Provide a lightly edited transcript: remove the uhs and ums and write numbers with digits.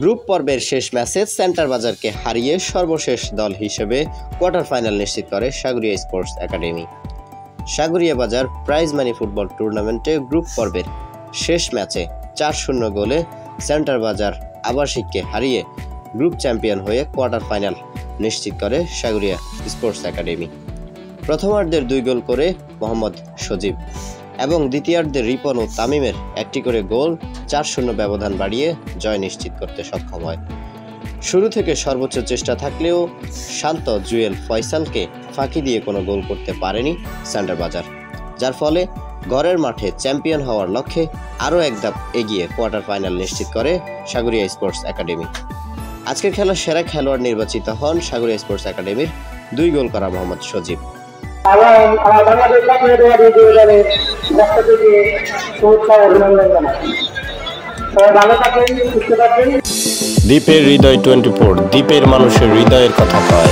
Group পর্বের শেষ ম্যাচে সেন্টার বাজারকে হারিয়ে সর্বশেষ দল হিসেবে কোয়ার্টার ফাইনাল নিশ্চিত করে Sagaria sports academy. Sagaria Bazar prize money football টুর্নামেন্টে গ্রুপ পর্বের শেষ ম্যাচে 4-0 গোলে সেন্টার বাজার আবাসিককে হারিয়ে গ্রুপ চ্যাম্পিয়ন হয়ে কোয়ার্টার ফাইনাল নিশ্চিত করে সাগরিয়া স্পোর্টস একাডেমি। প্রথমার্ধের 2 গোল করে মোহাম্মদ সজীব এবং দ্বিতীয়ার্ধে রিপন ও তামিমের একটি করে গোল 4-0 ব্যবধান বাড়িয়ে জয় নিশ্চিত করতে সক্ষম হয়। শুরু থেকে সর্বোচ্চ চেষ্টা থাকলেও শান্ত জুয়েল ফয়সালকে ফাঁকি দিয়ে কোনো গোল করতে পারেনি সেন্টার বাজার, যার ফলে ঘরের মাঠে চ্যাম্পিয়ন হওয়ার লক্ষ্যে আরও এক ধাপ এগিয়ে কোয়ার্টার ফাইনাল নিশ্চিত করে সাগরিয়া স্পোর্টস একাডেমি। আজকের খেলার সেরা খেলোয়াড় নির্বাচিত হন সাগরিয়া স্পোর্টস একাডেমির 2 গোল করা মোহাম্মদ সজীব। দ্বীপের হৃদয় 24, দ্বীপের মানুষের হৃদয়ের কথা কয়।